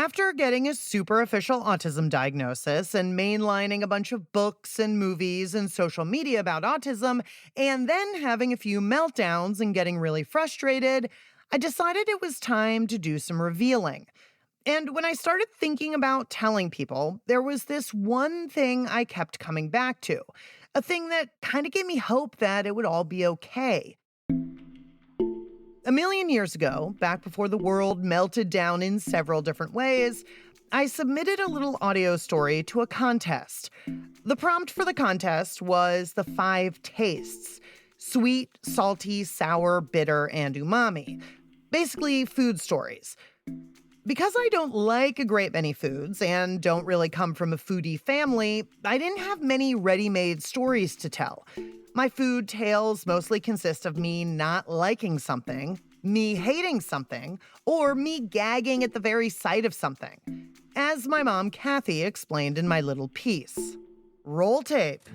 After getting a super official autism diagnosis and mainlining a bunch of books and movies and social media about autism, and then having a few meltdowns and getting really frustrated, I decided it was time to do some revealing. And when I started thinking about telling people, there was this one thing I kept coming back to, a thing that kind of gave me hope that it would all be okay. A million years ago, back before the world melted down in several different ways, I submitted a little audio story to a contest. The prompt for the contest was the 5 tastes: sweet, salty, sour, bitter, and umami. Basically, food stories. Because I don't like a great many foods and don't really come from a foodie family, I didn't have many ready-made stories to tell. My food tales mostly consist of me not liking something, me hating something, or me gagging at the very sight of something. As my mom, Kathy, explained in my little piece. Roll tape.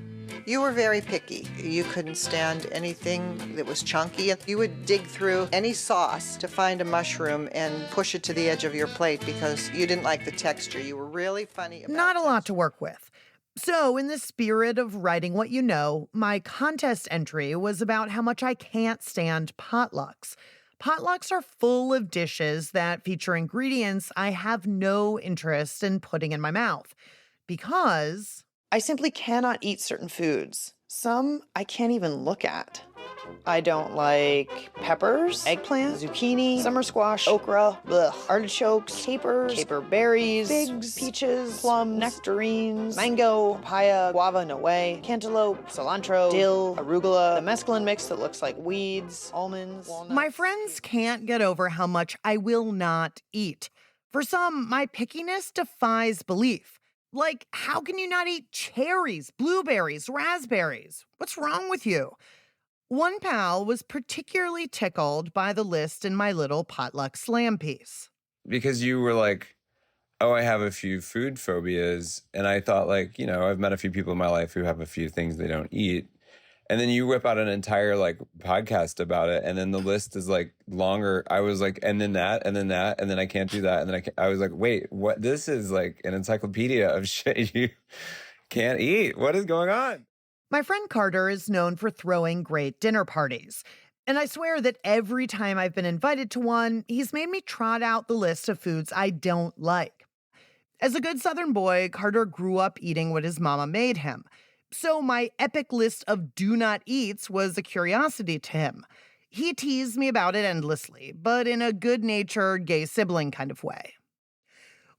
You were very picky. You couldn't stand anything that was chunky. You would dig through any sauce to find a mushroom and push it to the edge of your plate because you didn't like the texture. You were really funny about Not a lot to work with. So, in the spirit of writing what you know, my contest entry was about how much I can't stand potlucks. Potlucks are full of dishes that feature ingredients I have no interest in putting in my mouth. Because I simply cannot eat certain foods. Some I can't even look at. I don't like peppers, eggplant, zucchini, summer squash, okra, artichokes, caper berries, figs, peaches, plums, nectarines, mango, papaya, guava, no way, cantaloupe, cilantro, dill, arugula, the mesclun mix that looks like weeds, almonds, walnuts. my friends can't get over how much I will not eat. For some, my pickiness defies belief. Like, how can you not eat cherries, blueberries, raspberries? What's wrong with you? One pal was particularly tickled by the list in my little potluck slam piece. Because you were like, oh, I have a few food phobias. And I thought, like, I've met a few people in my life who have a few things they don't eat. And then you whip out an entire podcast about it. And then the list is longer. I was like, and then that, and then that, and then I can't do that. And then I was like, wait, what? This is like an encyclopedia of shit you can't eat. What is going on? My friend Carter is known for throwing great dinner parties. And I swear that every time I've been invited to one, he's made me trot out the list of foods I don't like. As a good Southern boy, Carter grew up eating what his mama made him. So my epic list of do not eats was a curiosity to him. He teased me about it endlessly, but in a good-natured gay sibling kind of way.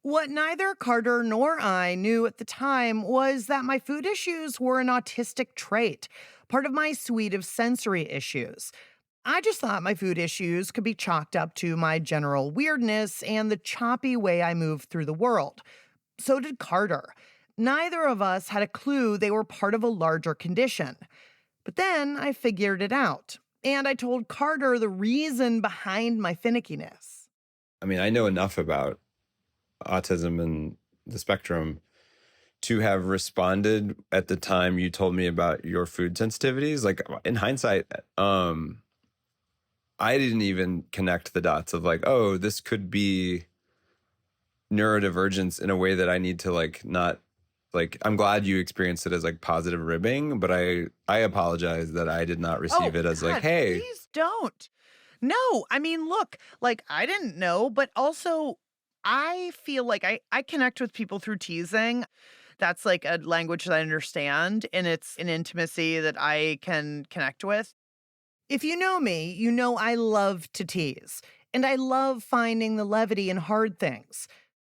What neither Carter nor I knew at the time was that my food issues were an autistic trait, part of my suite of sensory issues. I just thought my food issues could be chalked up to my general weirdness and the choppy way I move through the world. So did Carter. Neither of us had a clue they were part of a larger condition. But then I figured it out, and I told Carter the reason behind my finickiness. I mean, I know enough about autism and the spectrum to have responded at the time you told me about your food sensitivities. Like, in hindsight, I didn't even connect the dots of oh, this could be neurodivergence in a way that I need to not, I'm glad you experienced it as positive ribbing, but I apologize that I did not receive it as God, hey. Please don't. No, I mean, look, I didn't know, but also I feel like I connect with people through teasing. That's a language that I understand, and it's an intimacy that I can connect with. If you know me, you know I love to tease, and I love finding the levity in hard things.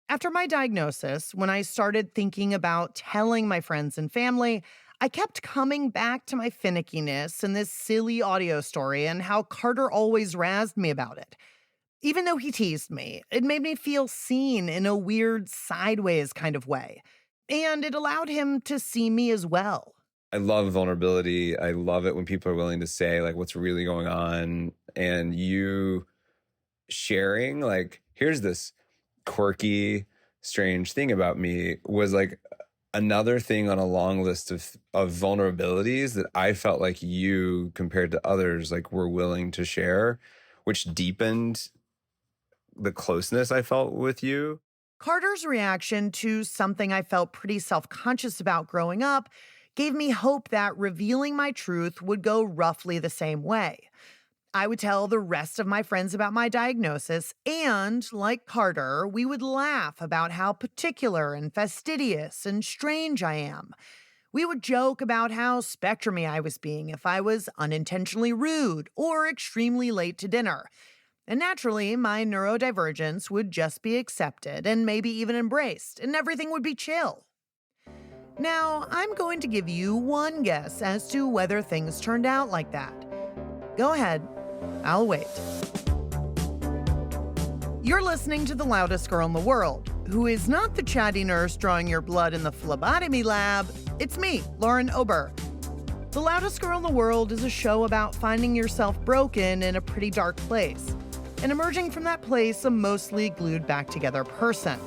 After my diagnosis, when I started thinking about telling my friends and family, I kept coming back to my finickiness and this silly audio story and how Carter always razzed me about it. Even though he teased me, it made me feel seen in a weird sideways kind of way. And it allowed him to see me as well. I love vulnerability. I love it when people are willing to say what's really going on, and you sharing here's this quirky, strange thing about me was another thing on a long list of vulnerabilities that I felt like you, compared to others, were willing to share, which deepened the closeness I felt with you. Carter's reaction to something I felt pretty self-conscious about growing up gave me hope that revealing my truth would go roughly the same way. I would tell the rest of my friends about my diagnosis, and, like Carter, we would laugh about how particular and fastidious and strange I am. We would joke about how spectrumy I was being if I was unintentionally rude or extremely late to dinner. And naturally, my neurodivergence would just be accepted and maybe even embraced, and everything would be chill. Now, I'm going to give you one guess as to whether things turned out like that. Go ahead. I'll wait. You're listening to the loudest girl in the world, who is not the chatty nurse drawing your blood in the phlebotomy lab. It's me, Lauren Ober. The Loudest Girl in the World is a show about finding yourself broken in a pretty dark place and emerging from that place a mostly glued back together person.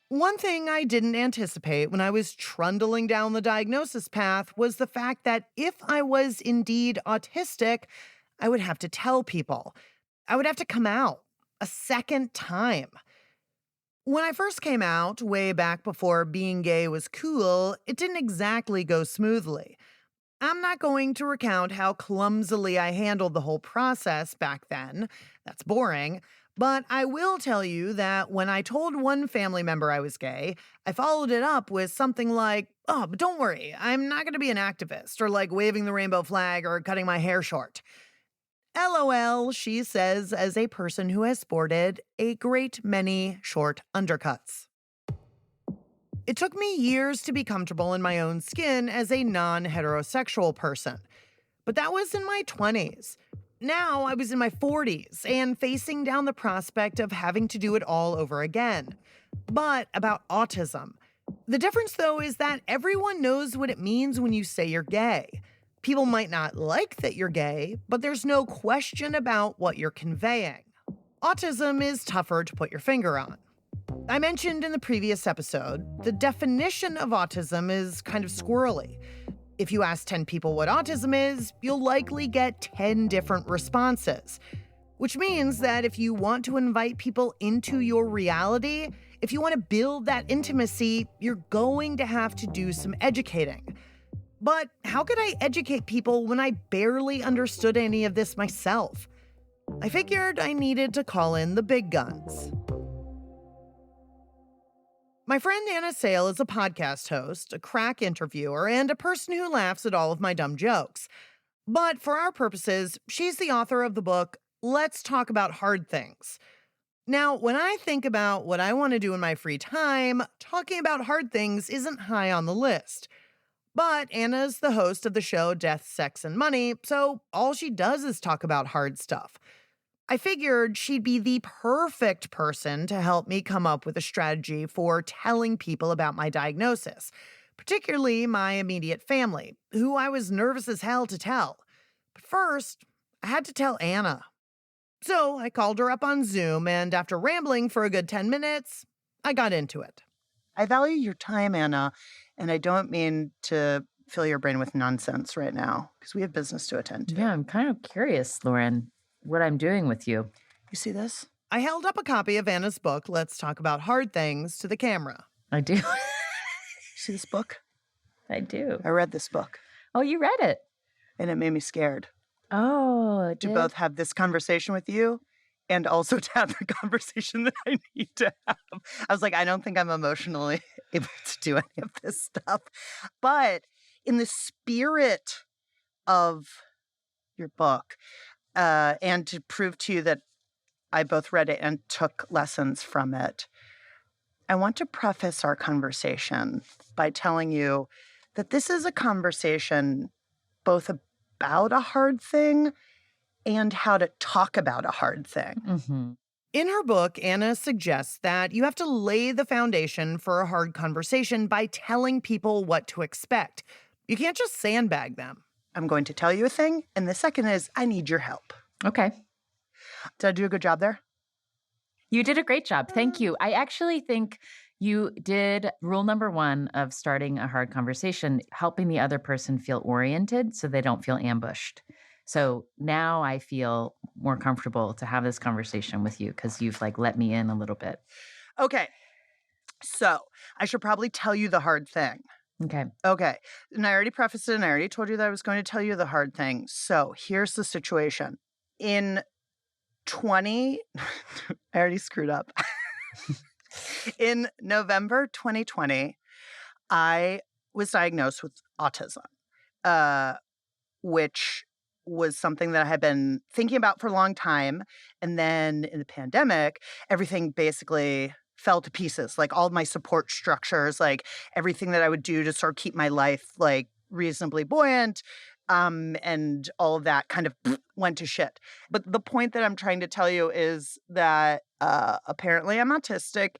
One thing I didn't anticipate when I was trundling down the diagnosis path was the fact that if I was indeed autistic, I would have to tell people. I would have to come out a second time. When I first came out, way back before being gay was cool, it didn't exactly go smoothly. I'm not going to recount how clumsily I handled the whole process back then. That's boring. But I will tell you that when I told one family member I was gay, I followed it up with something like, "Oh, but don't worry, I'm not going to be an activist," or like waving the rainbow flag or cutting my hair short. LOL, she says, as a person who has sported a great many short undercuts. It took me years to be comfortable in my own skin as a non-heterosexual person, but that was in my 20s. Now I was in my 40s and facing down the prospect of having to do it all over again. But about autism. The difference, though, is that everyone knows what it means when you say you're gay. People might not like that you're gay, but there's no question about what you're conveying. Autism is tougher to put your finger on. I mentioned in the previous episode, the definition of autism is kind of squirrely. If you ask 10 people what autism is, you'll likely get 10 different responses. Which means that if you want to invite people into your reality, if you want to build that intimacy, you're going to have to do some educating. But how could I educate people when I barely understood any of this myself? I figured I needed to call in the big guns. My friend Anna Sale is a podcast host, a crack interviewer, and a person who laughs at all of my dumb jokes. But for our purposes, she's the author of the book, Let's Talk About Hard Things. Now, when I think about what I want to do in my free time, talking about hard things isn't high on the list. But Anna's the host of the show Death, Sex, and Money, so all she does is talk about hard stuff. I figured she'd be the perfect person to help me come up with a strategy for telling people about my diagnosis, particularly my immediate family, who I was nervous as hell to tell. But first, I had to tell Anna. So I called her up on Zoom, and after rambling for a good 10 minutes, I got into it. I value your time, Anna, and I don't mean to fill your brain with nonsense right now, because we have business to attend to. Yeah, I'm kind of curious, Lauren, what I'm doing with you. You see this? I held up a copy of Anna's book, Let's Talk About Hard Things, to the camera. I do. See this book? I do. I read this book. Oh, you read it? And it made me scared. Oh, it To did? both have this conversation with you and also to have the conversation that I need to have. I was like, I don't think I'm emotionally able to do any of this stuff. But in the spirit of your book, and to prove to you that I both read it and took lessons from it, I want to preface our conversation by telling you that this is a conversation both about a hard thing and how to talk about a hard thing. Mm-hmm. In her book, Anna suggests that you have to lay the foundation for a hard conversation by telling people what to expect. You can't just sandbag them. I'm going to tell you a thing, and the second is I need your help. Okay. Did I do a good job there? You did a great job. Thank you. I actually think you did rule number one of starting a hard conversation, helping the other person feel oriented so they don't feel ambushed. So now I feel more comfortable to have this conversation with you because you've like let me in a little bit. Okay. So I should probably tell you the hard thing. Okay. Okay. And I already prefaced it and I already told you that I was going to tell you the hard thing. So here's the situation. In 20, I already screwed up. In November 2020, I was diagnosed with autism, which was something that I had been thinking about for a long time. And then in the pandemic, everything basically fell to pieces. Like all of my support structures, like everything that I would do to sort of keep my life like reasonably buoyant, and all of that kind of went to shit. But the point that I'm trying to tell you is that apparently I'm autistic,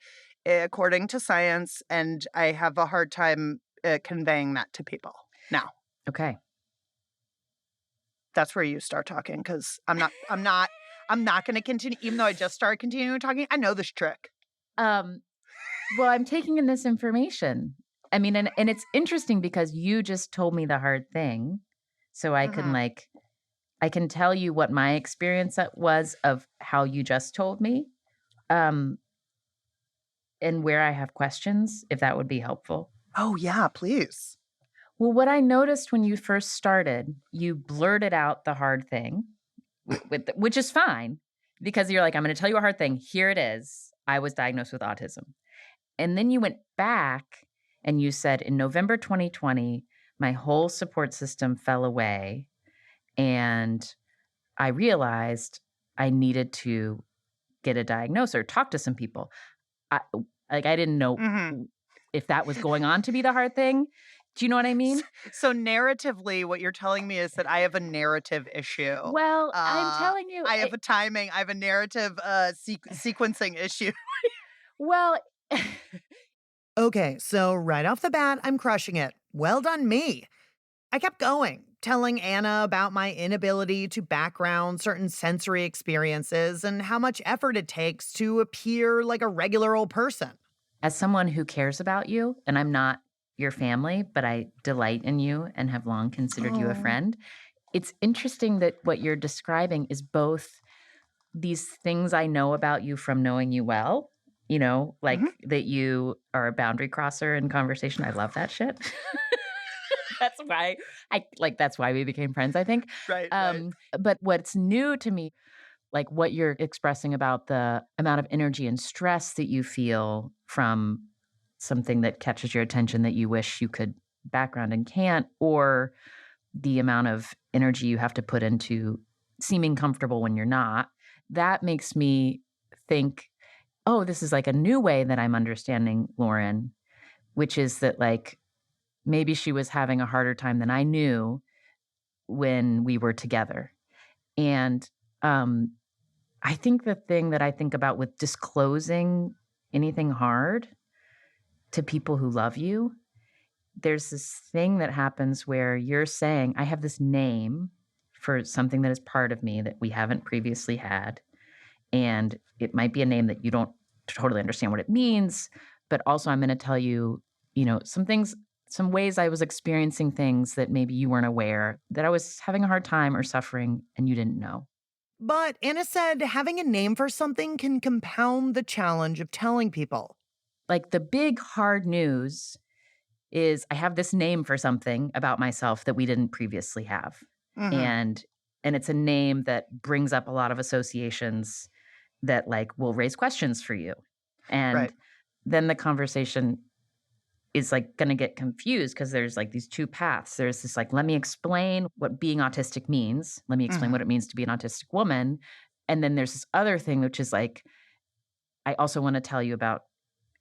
according to science, and I have a hard time conveying that to people. Now, Okay. that's where you start talking because I'm not going to continue, even though I just started continuing talking. I know this trick. Well, I'm taking in this information. I mean, and it's interesting because you just told me the hard thing. So I can I can tell you what my experience was of how you just told me. And where I have questions, if that would be helpful. Oh yeah, please. Well, what I noticed when you first started, you blurted out the hard thing, which is fine because you're like, I'm going to tell you a hard thing. Here it is. I was diagnosed with autism. And then you went back and you said, in November 2020, my whole support system fell away. And I realized I needed to get a diagnosis or talk to some people. I didn't know if that was going on to be the hard thing. Do you know what I mean? So narratively, what you're telling me is that I have a narrative issue. Well, I'm telling you. I have I have a narrative sequencing issue. Well, okay, so right off the bat, I'm crushing it. Well done, me. I kept going, telling Anna about my inability to background certain sensory experiences and how much effort it takes to appear like a regular old person. as someone who cares about you, and I'm not your family, but I delight in you and have long considered you a friend, it's interesting that what you're describing is both these things I know about you from knowing you well, like that you are a boundary crosser in conversation. I love that shit. That's why we became friends, I think. Right. But what's new to me, like what you're expressing about the amount of energy and stress that you feel from something that catches your attention that you wish you could background and can't, or the amount of energy you have to put into seeming comfortable when you're not, that makes me think, oh, this is like a new way that I'm understanding Lauren, which is that like maybe she was having a harder time than I knew when we were together. And I think the thing that I think about with disclosing anything hard to people who love you, there's this thing that happens where you're saying, I have this name for something that is part of me that we haven't previously had. And it might be a name that you don't totally understand what it means, but also I'm going to tell you, some things, some ways I was experiencing things that maybe you weren't aware, that I was having a hard time or suffering and you didn't know. But Anna said having a name for something can compound the challenge of telling people. Like the big hard news is I have this name for something about myself that we didn't previously have. And it's a name that brings up a lot of associations that like will raise questions for you. And then the conversation is like going to get confused because there's like these two paths. There's this like, let me explain what being autistic means. Let me explain what it means to be an autistic woman. And then there's this other thing, which is like, I also want to tell you about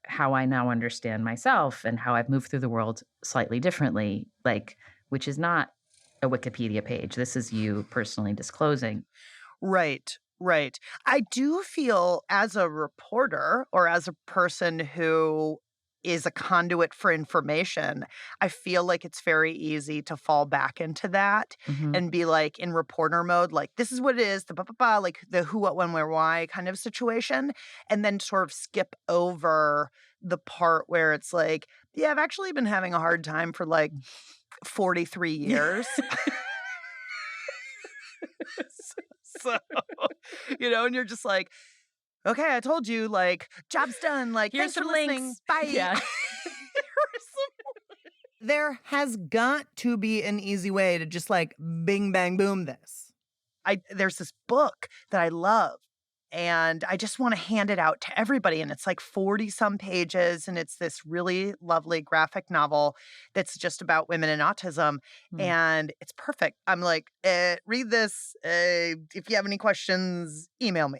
how I now understand myself and how I've moved through the world slightly differently, like, which is not a Wikipedia page. This is you personally disclosing. Right. I do feel as a reporter or as a person who is a conduit for information, I feel like it's very easy to fall back into that and be like in reporter mode, like this is what it is, like the who, what, when, where, why kind of situation, and then sort of skip over the part where it's like, yeah, I've actually been having a hard time for like 43 years. So, and you're just like, okay, I told you, like, job's done. Like, Here's thanks for some listening. links. Bye. Yeah. There has got to be an easy way to just like bing, bang, boom this. There's this book that I love, and I just want to hand it out to everybody. And it's like 40 some pages, and it's this really lovely graphic novel that's just about women and autism. Hmm. And it's perfect. I'm like, read this. If you have any questions, email me.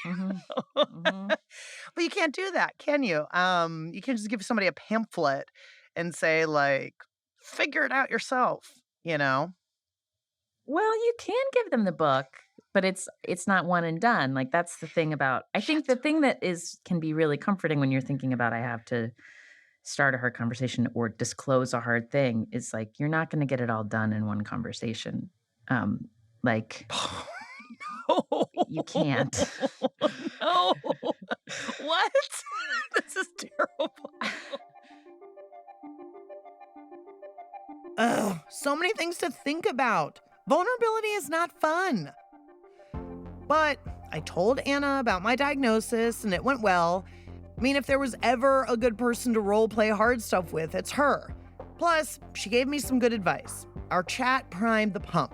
Mhm. Mhm. But you can't do that, can you? You can't just give somebody a pamphlet and say, like, figure it out yourself. Well, you can give them the book, but it's not one and done. Like that's the thing about I think the thing that can be really comforting when you're thinking about I have to start a hard conversation or disclose a hard thing is like you're not going to get it all done in one conversation. Like you can't. No. What? This is terrible. Ugh, so many things to think about. Vulnerability is not fun. But I told Anna about my diagnosis and it went well. I mean, if there was ever a good person to role play hard stuff with, it's her. Plus, she gave me some good advice. Our chat primed the pump.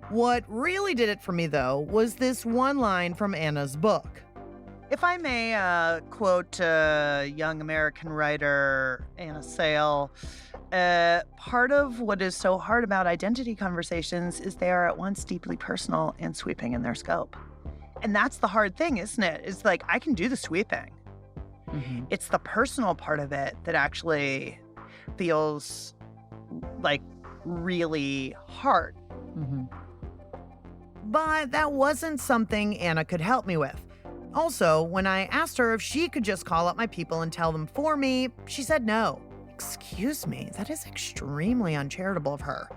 What really did it for me, though, was this one line from Anna's book. If I may quote young American writer Anna Sale, part of what is so hard about identity conversations is they are at once deeply personal and sweeping in their scope. And that's the hard thing, isn't it? It's like, I can do the sweeping. Mhm. It's the personal part of it that actually feels like really hard. Mhm. But that wasn't something Anna could help me with. Also, when I asked her if she could just call up my people and tell them for me, she said no. Excuse me, that is extremely uncharitable of her.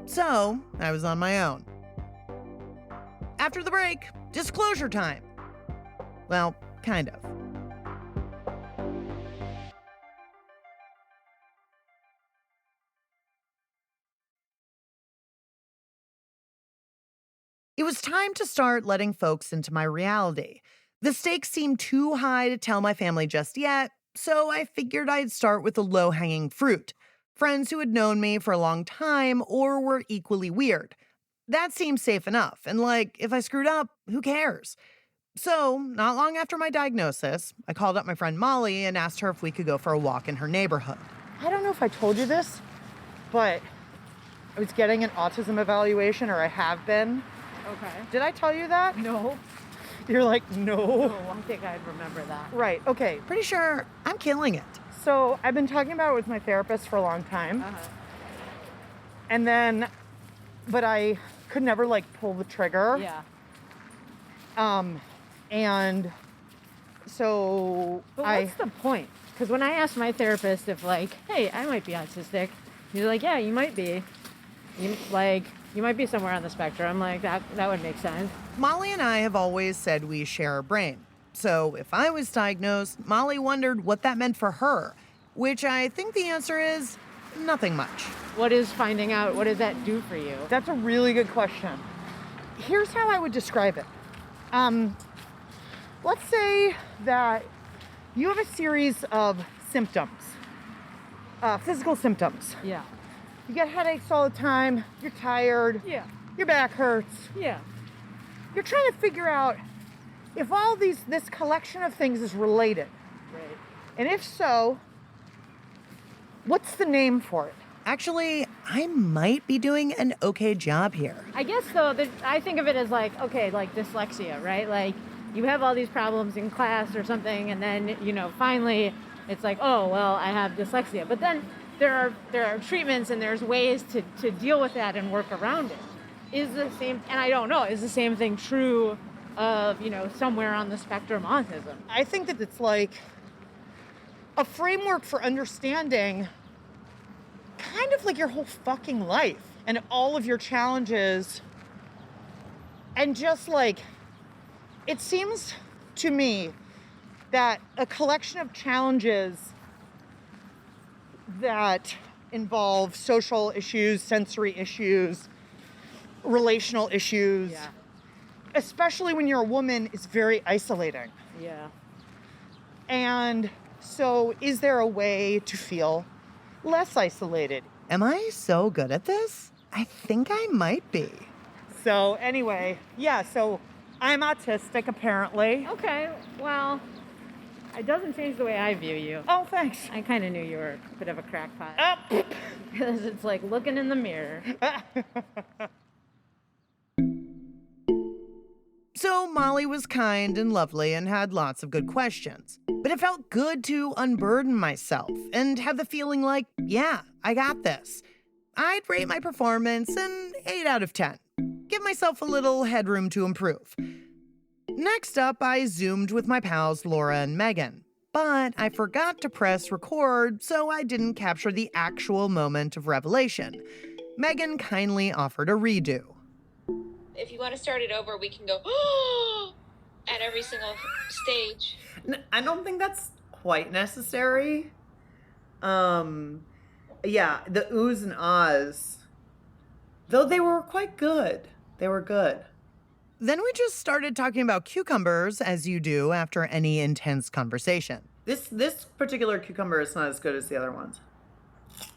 So, I was on my own. After the break, disclosure time. Well, kind of. It was time to start letting folks into my reality. The stakes seemed too high to tell my family just yet, so I figured I'd start with the low-hanging fruit. Friends who had known me for a long time or were equally weird. That seemed safe enough, and like, if I screwed up, who cares? So, not long after my diagnosis, I called up my friend Molly and asked her if we could go for a walk in her neighborhood. I don't know if I told you this, but I was getting an autism evaluation, or I have been. Okay. Did I tell you that? No. You're like, no. I think I'd remember that. Right, okay. Pretty sure I'm killing it. So I've been talking about it with my therapist for a long time. And then, but I could never like pull the trigger. Yeah. And so But what's the point? Because when I asked my therapist if like, hey, I might be autistic, he's like, yeah, you might be. You might be somewhere on the spectrum. Like that would make sense. Molly and I have always said we share a brain. So if I was diagnosed, Molly wondered what that meant for her, which I think the answer is nothing much. What is finding out? What does that do for you? That's a really good question. Here's how I would describe it. Let's say that you have a series of symptoms, physical symptoms. Yeah. You get headaches all the time, you're tired, Yeah. your back hurts. Yeah. You're trying to figure out if all this collection of things is related. Right. And if so, what's the name for it? Actually, I might be doing an okay job here. I guess though, I think of it as like, okay, like dyslexia, right? Like you have all these problems in class or something, and then finally, it's like, oh well, I have dyslexia. But then there are treatments and there's ways to deal with that and work around it. Is the same, and I don't know, is the same thing true of somewhere on the spectrum autism? I think that it's like a framework for understanding kind of like your whole fucking life and all of your challenges. And just like, it seems to me that a collection of challenges that involve social issues, sensory issues, relational issues, Yeah. especially when you're a woman, is very isolating. Yeah. And so is there a way to feel less isolated? Am I so good at this? I think I might be. So anyway, yeah, so I'm autistic apparently. Okay, well, it doesn't change the way I view you. Oh, thanks. I kind of knew you were a bit of a crackpot. Oh. Because it's like looking in the mirror. So Molly was kind and lovely and had lots of good questions. But it felt good to unburden myself and have the feeling like, yeah, I got this. I'd rate my performance an 8 out of 10. Give myself a little headroom to improve. Next up, I Zoomed with my pals Laura and Megan. But I forgot to press record, so I didn't capture the actual moment of revelation. Megan kindly offered a redo. If you want to start it over, we can go at every single stage. I don't think that's quite necessary. Yeah, the oohs and ahs, though they were quite good. They were good. Then we just started talking about cucumbers, as you do after any intense conversation. This particular cucumber is not as good as the other ones.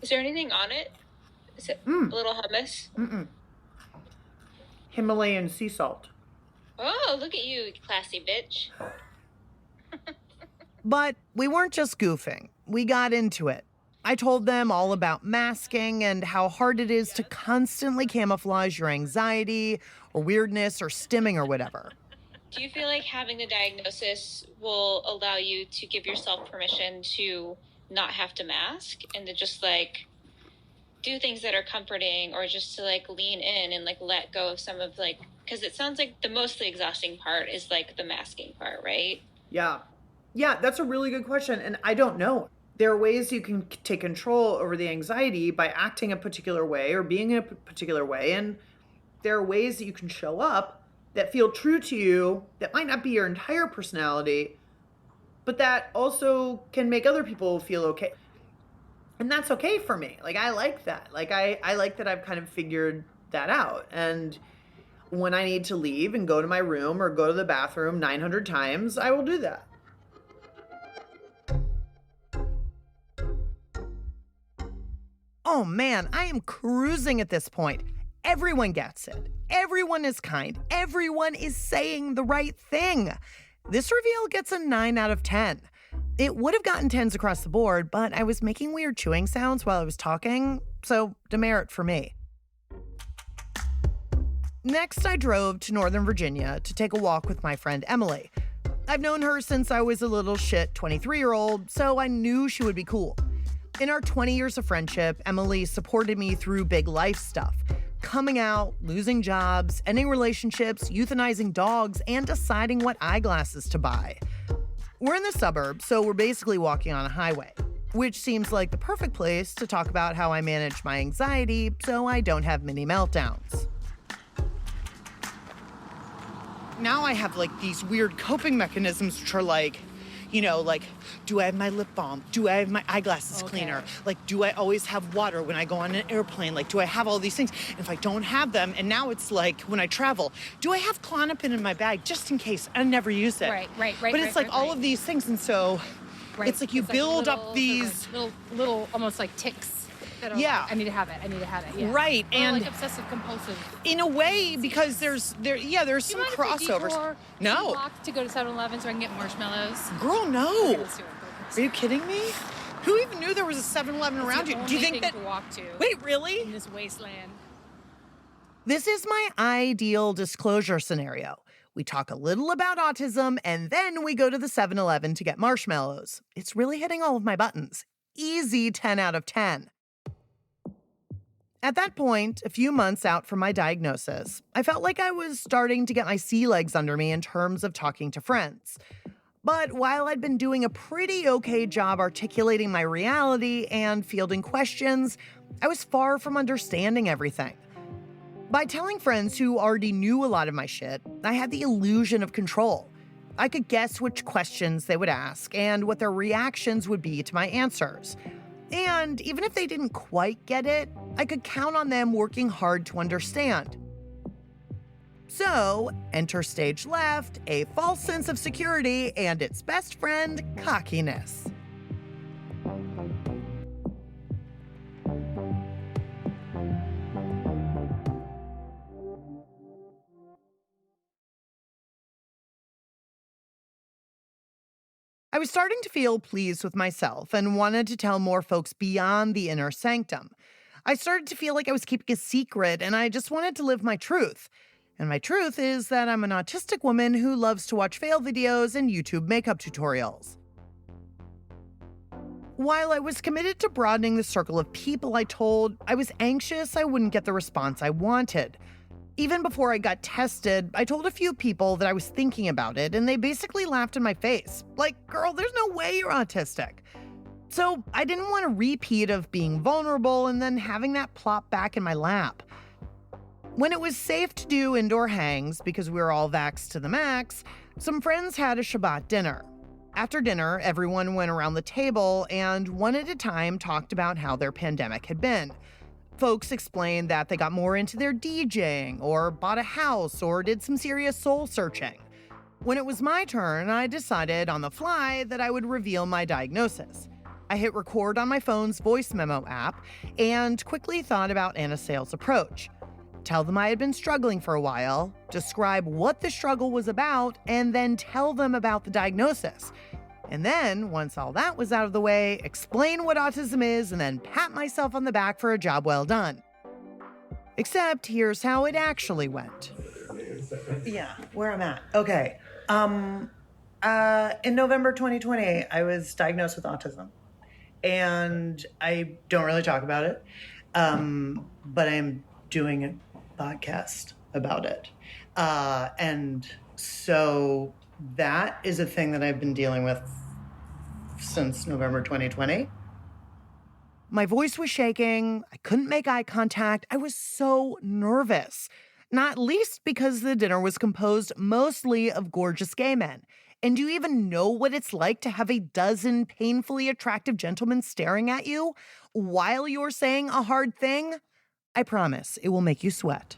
Is there anything on it? Is it a little hummus? Himalayan sea salt. Oh, look at you, classy bitch. But we weren't just goofing. We got into it. I told them all about masking and how hard it is to constantly camouflage your anxiety or weirdness or stimming or whatever. Do you feel like having the diagnosis will allow you to give yourself permission to not have to mask and to just like do things that are comforting, or just to like lean in and like let go of some of like, because it sounds like the mostly exhausting part is like the masking part, right? Yeah. Yeah, that's a really good question. And I don't know. There are ways you can take control over the anxiety by acting a particular way or being in a particular way. And there are ways that you can show up that feel true to you, that might not be your entire personality, but that also can make other people feel okay. And that's okay for me. Like, I like that. Like, I like that I've kind of figured that out. And when I need to leave and go to my room or go to the bathroom 900 times, I will do that. Oh man, I am cruising at this point. Everyone gets it. Everyone is kind. Everyone is saying the right thing. This reveal gets a 9 out of 10. It would have gotten 10s across the board, but I was making weird chewing sounds while I was talking, so demerit for me. Next, I drove to Northern Virginia to take a walk with my friend Emily. I've known her since I was a little shit 23-year-old, so I knew she would be cool. In our 20 years of friendship, Emily supported me through big life stuff. Coming out, losing jobs, ending relationships, euthanizing dogs, and deciding what eyeglasses to buy. We're in the suburbs, so we're basically walking on a highway, which seems like the perfect place to talk about how I manage my anxiety so I don't have mini meltdowns. Now I have like these weird coping mechanisms which are like, you know, like, do I have my lip balm? Do I have my eyeglasses cleaner? Like, do I always have water when I go on an airplane? Like, do I have all these things? And if I don't have them, and now it's like when I travel, do I have Klonopin in my bag just in case? I never use it. Right. But it's like all of these things, and so it's like you build up these little almost like tics. That are Yeah. like, I need to have it. Yeah. Right, Or and like obsessive compulsive. in a way, because there's some Do you mind if we crossovers. detour No, some blocks to go to 7-Eleven so I can get marshmallows? girl, Okay, no. let's do it. Are you kidding me? Who even knew there was a 7-Eleven around you? Do you think that? to walk to Wait, really? in this wasteland? This is my ideal disclosure scenario. We talk a little about autism, and then we go to the 7-Eleven to get marshmallows. It's really hitting all of my buttons. Easy 10 out of 10. At that point, a few months out from my diagnosis, I felt like I was starting to get my sea legs under me in terms of talking to friends. But while I'd been doing a pretty okay job articulating my reality and fielding questions, I was far from understanding everything. By telling friends who already knew a lot of my shit, I had the illusion of control. I could guess which questions they would ask and what their reactions would be to my answers. And even if they didn't quite get it, I could count on them working hard to understand. So, enter stage left, a false sense of security, and its best friend, cockiness. I was starting to feel pleased with myself and wanted to tell more folks beyond the inner sanctum. I started to feel like I was keeping a secret and I just wanted to live my truth. And my truth is that I'm an autistic woman who loves to watch fail videos and YouTube makeup tutorials. While I was committed to broadening the circle of people I told, I was anxious I wouldn't get the response I wanted. Even before I got tested, I told a few people that I was thinking about it, and they basically laughed in my face. Like, girl, there's no way you're autistic. So I didn't want a repeat of being vulnerable and then having that plop back in my lap. When it was safe to do indoor hangs because we were all vaxxed to the max, some friends had a Shabbat dinner. After dinner, everyone went around the table and one at a time talked about how their pandemic had been. Folks explained that they got more into their DJing or bought a house or did some serious soul searching. When it was my turn, I decided on the fly that I would reveal my diagnosis. I hit record on my phone's voice memo app and quickly thought about Anna Sale's approach. Tell them I had been struggling for a while, describe what the struggle was about, and then tell them about the diagnosis. And then, once all that was out of the way, explain what autism is and then pat myself on the back for a job well done. Except here's how it actually went. Yeah, where I'm at. Okay. In November 2020, I was diagnosed with autism. And I don't really talk about it. But I'm doing a podcast about it. And so that is a thing that I've been dealing with since November 2020. My voice was shaking. I couldn't make eye contact. I was so nervous, not least because the dinner was composed mostly of gorgeous gay men. And do you even know what it's like to have a dozen painfully attractive gentlemen staring at you while you're saying a hard thing? I promise it will make you sweat.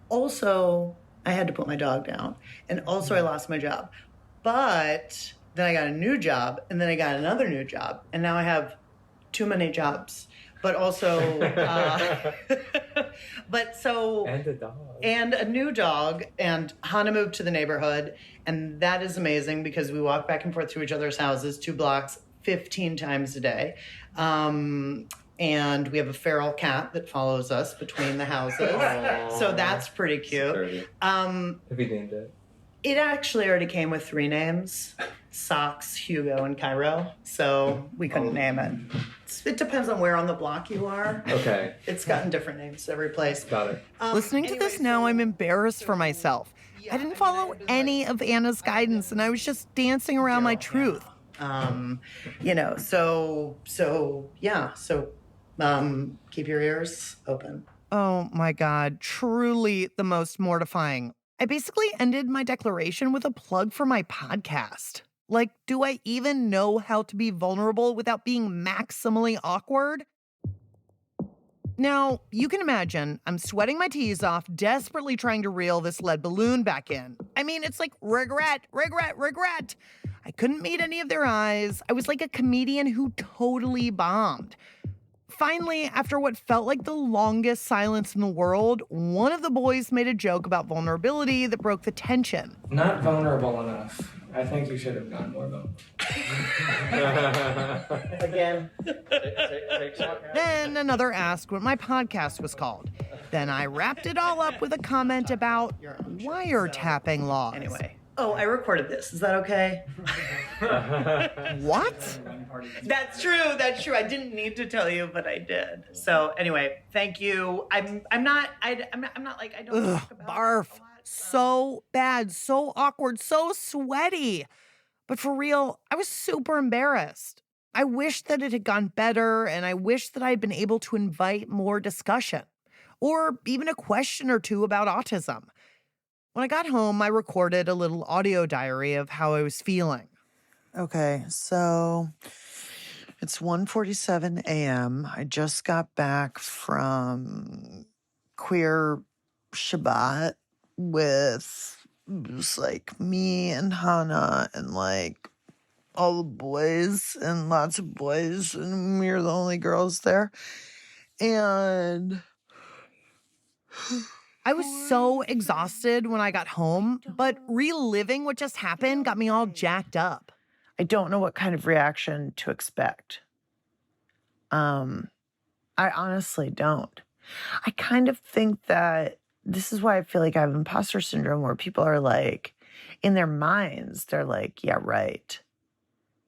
Also, I had to put my dog down. And also I lost my job. But then I got a new job, and then I got another new job. And now I have too many jobs. But also, And a dog. And a new dog. And Hannah moved to the neighborhood. And that is amazing because we walk back and forth to each other's houses, 2 blocks, 15 times a day. And we have a feral cat that follows us between the houses. So that's pretty cute. Have you named it? It actually already came with 3 names, Socks, Hugo, and Cairo. So we couldn't name it. It depends on where on the block you are. Okay. It's gotten different names every place. Got it. Listening to this now, I'm embarrassed for myself. I didn't follow any of Anna's guidance, and I was just dancing around my truth. Keep your ears open. Oh my God, truly the most mortifying. I basically ended my declaration with a plug for my podcast. Like, do I even know how to be vulnerable without being maximally awkward? Now, you can imagine, I'm sweating my tees off, desperately trying to reel this lead balloon back in. I mean, it's like regret. I couldn't meet any of their eyes. I was like a comedian who totally bombed. Finally, after what felt like the longest silence in the world, one of the boys made a joke about vulnerability that broke the tension. Not vulnerable enough. I think you should have gone more vulnerable. Again. Then another asked what my podcast was called. Then I wrapped it all up with a comment about wiretapping laws. Anyway. Oh, I recorded this. Is that okay? What? That's true. I didn't need to tell you, but I did. So anyway, thank you. I'm not like, I don't talk about barf. It a lot. So bad, so awkward, so sweaty. But for real, I was super embarrassed. I wish that it had gone better, and I wish that I'd been able to invite more discussion, or even a question or two about autism. When I got home, I recorded a little audio diary of how I was feeling. Okay, so it's 1:47 a.m. I just got back from queer Shabbat with just like me and Hannah and like all the boys and lots of boys, and we were the only girls there. And I was so exhausted when I got home, but reliving what just happened got me all jacked up. I don't know what kind of reaction to expect. I honestly don't. I kind of think that this is why I feel like I have imposter syndrome, where people are like, in their minds, they're like, yeah, right.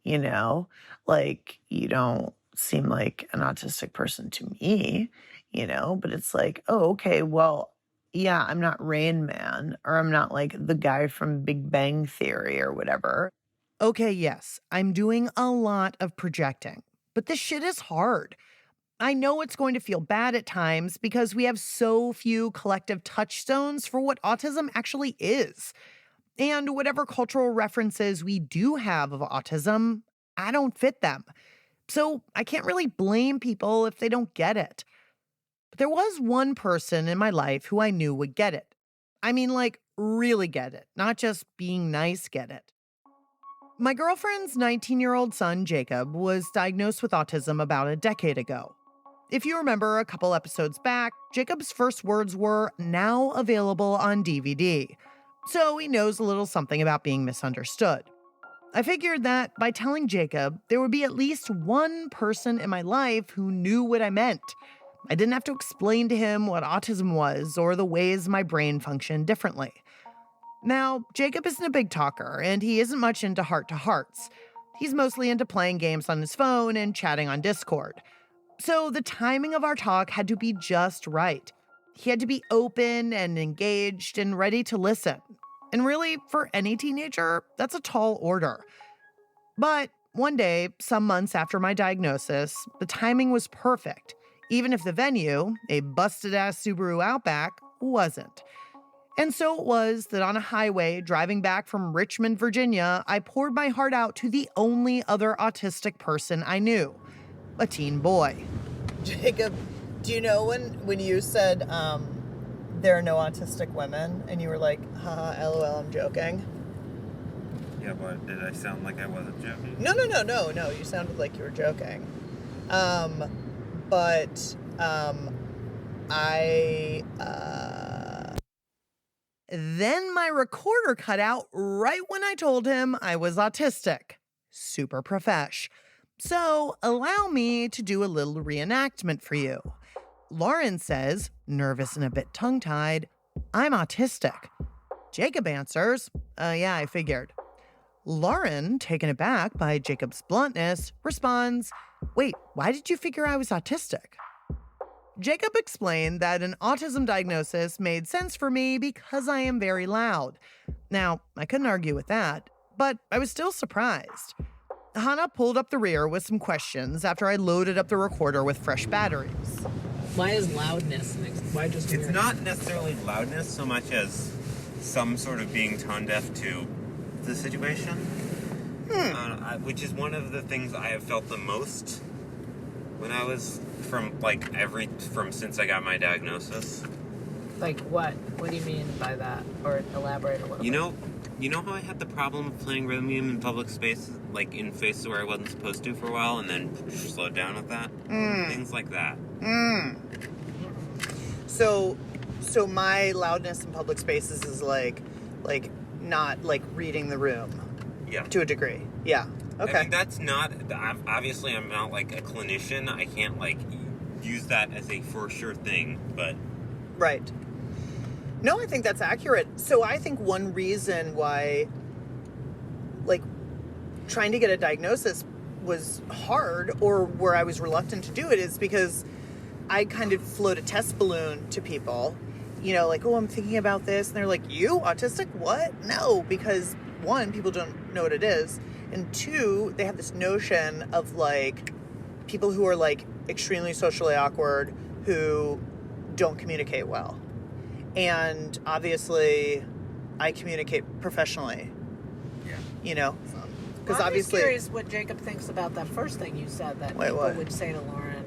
You know, like, you don't seem like an autistic person to me, you know, but it's like, oh, okay, well, yeah, I'm not Rain Man, or I'm not like the guy from Big Bang Theory or whatever. Okay, yes, I'm doing a lot of projecting, but this shit is hard. I know it's going to feel bad at times because we have so few collective touchstones for what autism actually is. And whatever cultural references we do have of autism, I don't fit them. So I can't really blame people if they don't get it. But there was one person in my life who I knew would get it. I mean, like, really get it, not just being nice get it. My girlfriend's 19-year-old son, Jacob, was diagnosed with autism about a decade ago. If you remember a couple episodes back, Jacob's first words were now available on DVD. So he knows a little something about being misunderstood. I figured that by telling Jacob, there would be at least one person in my life who knew what I meant. I didn't have to explain to him what autism was or the ways my brain functioned differently. Now, Jacob isn't a big talker, and he isn't much into heart-to-hearts. He's mostly into playing games on his phone and chatting on Discord. So the timing of our talk had to be just right. He had to be open and engaged and ready to listen. And really, for any teenager, that's a tall order. But one day, some months after my diagnosis, the timing was perfect, even if the venue, a busted-ass Subaru Outback, wasn't. And so it was that on a highway driving back from Richmond, Virginia, I poured my heart out to the only other autistic person I knew. A teen boy. Jacob, do you know when you said there are no autistic women and you were like, haha, lol, I'm joking? Yeah, but did I sound like I wasn't joking? No, you sounded like you were joking. Then my recorder cut out right when I told him I was autistic. Super profesh. So allow me to do a little reenactment for you. Lauren says, nervous and a bit tongue-tied, I'm autistic. Jacob answers, yeah, I figured. Lauren, taken aback by Jacob's bluntness, responds, wait, why did you figure I was autistic? Jacob explained that an autism diagnosis made sense for me because I am very loud. Now, I couldn't argue with that, but I was still surprised. Hannah pulled up the rear with some questions after I loaded up the recorder with fresh batteries. Why is loudness next? Why just It's not necessarily loudness so much as some sort of being tone deaf to the situation. Which is one of the things I have felt the most when I was since I got my diagnosis. Like what? What do you mean by that? Or elaborate a little bit. You know how I had the problem of playing rhythm in public spaces, like in spaces where I wasn't supposed to for a while, and then slowed down with that? Things like that. So my loudness in public spaces is like not like reading the room. Yeah. To a degree. Yeah. Okay. I mean, that's not, obviously I'm not like a clinician. I can't like use that as a for sure thing, but. Right. No, I think that's accurate. So I think one reason why, like, trying to get a diagnosis was hard, or where I was reluctant to do it, is because I kind of float a test balloon to people, you know, like, oh, I'm thinking about this. And they're like, you autistic? What? No, because one, people don't know what it is. And two, they have this notion of like people who are like extremely socially awkward who don't communicate well. And obviously I communicate professionally. Yeah. You know? Because I'm obviously. just curious what Jacob thinks about that first thing you said, that Wait, people what? would say to Lauren,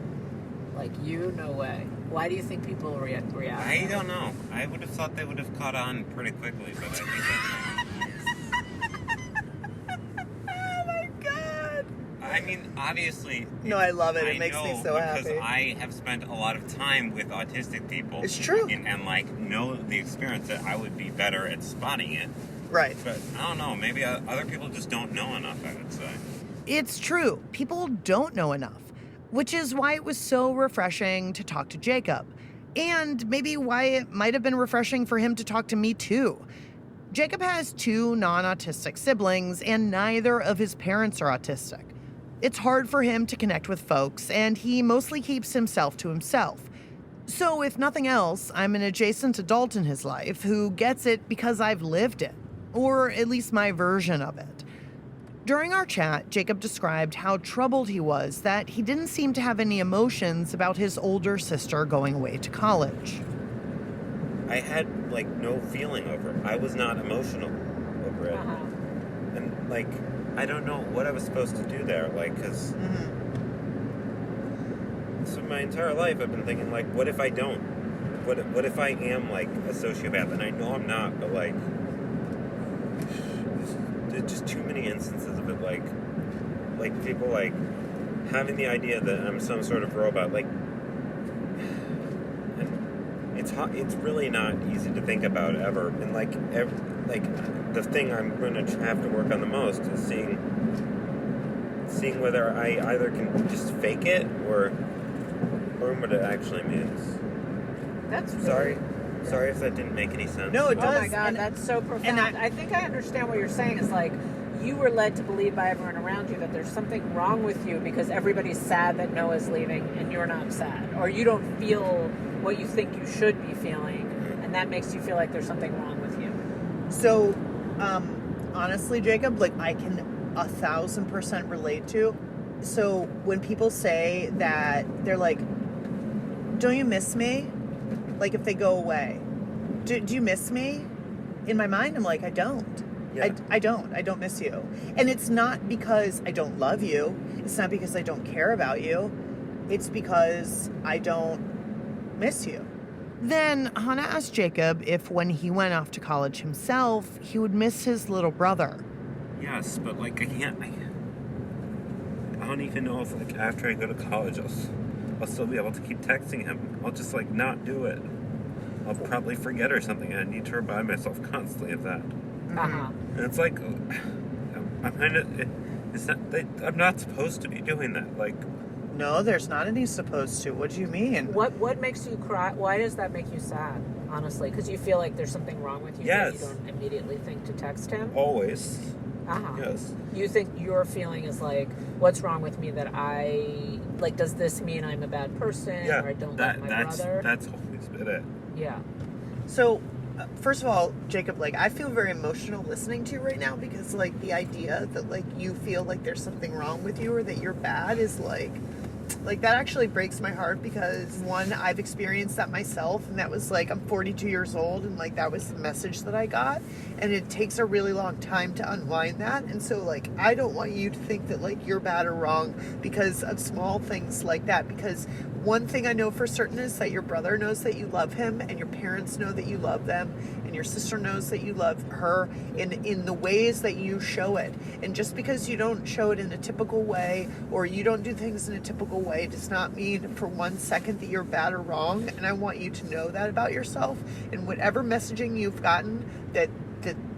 like, you, no way. Why do you think people react? I don't know. I would have thought they would have caught on pretty quickly, but I think Oh my God. I mean, obviously. No, I love it. It makes me so happy. Because I have spent a lot of time with autistic people. It's true. And like, know the experience that I would be better at spotting it. Right. But I don't know. Maybe other people just don't know enough, I would say. It's true. People don't know enough, which is why it was so refreshing to talk to Jacob. And maybe why it might have been refreshing for him to talk to me too. Jacob has 2 non-autistic siblings, and neither of his parents are autistic. It's hard for him to connect with folks, and he mostly keeps himself to himself. So if nothing else, I'm an adjacent adult in his life who gets it because I've lived it, or at least my version of it. During our chat, Jacob described how troubled he was that he didn't seem to have any emotions about his older sister going away to college. I had, like, no feeling over it. I was not emotional over it. And, like, I don't know what I was supposed to do there. Like, because so my entire life I've been thinking, like, what if I don't? What if I am, like, a sociopath? And I know I'm not, but, like, there's just too many instances of it, like people, like, having the idea that I'm some sort of robot, like, and it's really not easy to think about ever, and, like, the thing I'm going to have to work on the most is seeing whether I either can just fake it or learn what it actually means. That's Sorry if that didn't make any sense. No, it does. Oh my God, that's so profound. and I think I understand what you're saying. Is like you were led to believe by everyone around you that there's something wrong with you because everybody's sad that Noah's leaving and you're not sad, or you don't feel what you think you should be feeling, and that makes you feel like there's something wrong with you. So, honestly, Jacob, like, I can 1,000% relate to. So when people say that, they're like, "Don't you miss me?" Like, if they go away, do you miss me? In my mind, I'm like, I don't. Yeah. I don't miss you. And it's not because I don't love you. It's not because I don't care about you. It's because I don't miss you. Then Hannah asked Jacob if when he went off to college himself, he would miss his little brother. Yes, but, like, I don't even know if, like, after I go to college I'll still be able to keep texting him. I'll just, like, not do it. I'll probably forget or something, and I need to remind myself constantly of that. And it's like, I'm not supposed to be doing that. Like, No, there's not any supposed to. What do you mean? What makes you cry? Why does that make you sad? Honestly, because you feel like there's something wrong with you that you don't immediately think to text him? always. Yes. You think your feeling is like, what's wrong with me that I, like, does this mean I'm a bad person or I don't like my brother? That's always been it. Yeah. So, first of all, Jacob, like, I feel very emotional listening to you right now because, like, the idea that, like, you feel like there's something wrong with you or that you're bad is, like, that actually breaks my heart because, one, I've experienced that myself, and that was, like, I'm 42 years old, and, like, that was the message that I got, and it takes a really long time to unwind that, and so, like, I don't want you to think that, like, you're bad or wrong because of small things like that, because one thing I know for certain is that your brother knows that you love him, and your parents know that you love them, and your sister knows that you love her in the ways that you show it. And just because you don't show it in a typical way, or you don't do things in a typical way, does not mean for 1 second that you're bad or wrong. And I want you to know that about yourself. And whatever messaging you've gotten that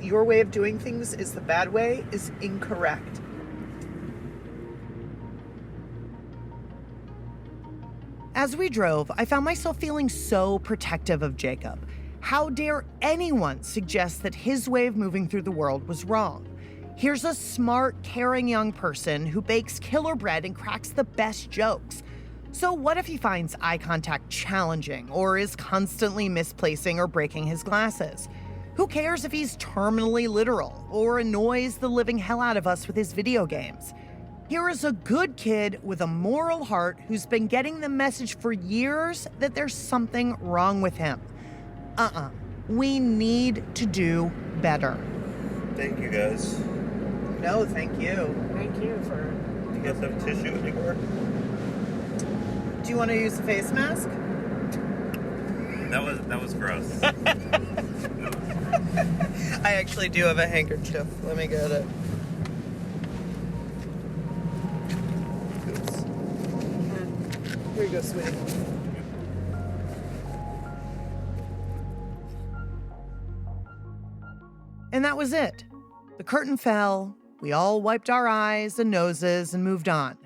your way of doing things is the bad way is incorrect. As we drove, I found myself feeling so protective of Jacob. How dare anyone suggest that his way of moving through the world was wrong? Here's a smart, caring young person who bakes killer bread and cracks the best jokes. So what if he finds eye contact challenging or is constantly misplacing or breaking his glasses? Who cares if he's terminally literal or annoys the living hell out of us with his video games? Here is a good kid with a moral heart who's been getting the message for years that there's something wrong with him. We need to do better. Thank you, guys. No, thank you. Thank you for... Do you guys have tissue anymore? Do you want to use the face mask? That was gross. I actually do have a handkerchief. Let me get it. Oops. Here you go, sweetie. And that was it. The curtain fell. We all wiped our eyes and noses and moved on.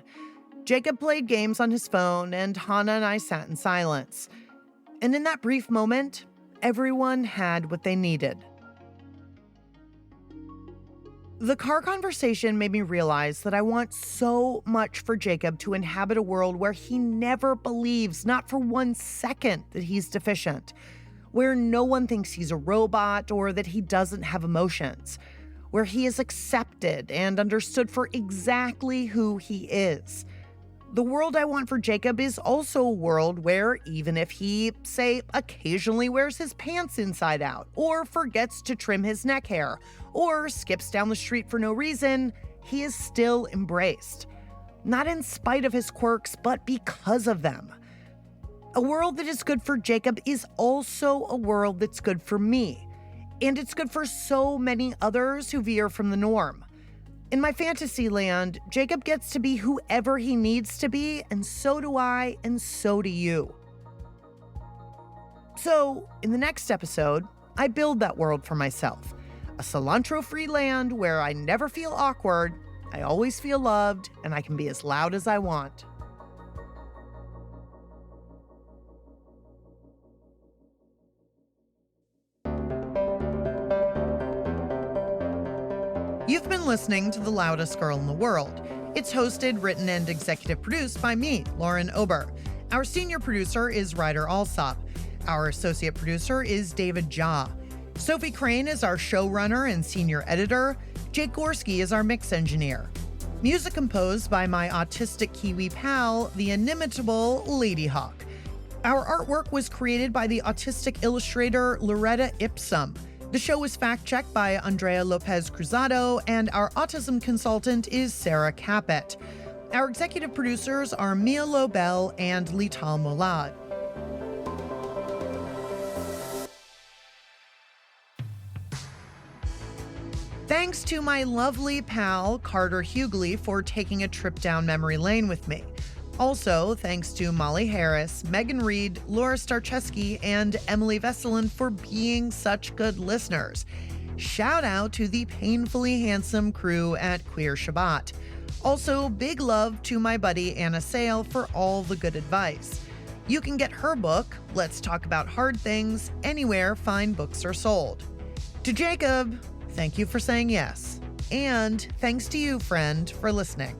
Jacob played games on his phone, and Hannah and I sat in silence. And in that brief moment, everyone had what they needed. The car conversation made me realize that I want so much for Jacob to inhabit a world where he never believes, not for 1 second, that he's deficient, where no one thinks he's a robot or that he doesn't have emotions, where he is accepted and understood for exactly who he is. The world I want for Jacob is also a world where even if he, say, occasionally wears his pants inside out, or forgets to trim his neck hair, or skips down the street for no reason, he is still embraced. Not in spite of his quirks, but because of them. A world that is good for Jacob is also a world that's good for me. And it's good for so many others who veer from the norm. In my fantasy land, Jacob gets to be whoever he needs to be, and so do I, and so do you. So, in the next episode, I build that world for myself. A cilantro-free land where I never feel awkward, I always feel loved, and I can be as loud as I want. You've been listening to The Loudest Girl in the World. It's hosted, written, and executive produced by me, Lauren Ober. Our senior producer is Ryder Alsop. Our associate producer is David Jha. Sophie Crane is our showrunner and senior editor. Jake Gorski is our mix engineer. Music composed by my autistic Kiwi pal, the inimitable Lady Hawk. Our artwork was created by the autistic illustrator Loretta Ipsum. The show was fact-checked by Andrea Lopez Cruzado, and our autism consultant is Sarah Capet. Our executive producers are Mia Lobel and Lital Molad. Thanks to my lovely pal, Carter Hughley, for taking a trip down memory lane with me. Also, thanks to Molly Harris, Megan Reed, Laura Starcheski, and Emily Vesselin for being such good listeners. Shout out to the painfully handsome crew at Queer Shabbat. Also, big love to my buddy Anna Sale for all the good advice. You can get her book, Let's Talk About Hard Things, anywhere fine books are sold. To Jacob, thank you for saying yes. And thanks to you, friend, for listening.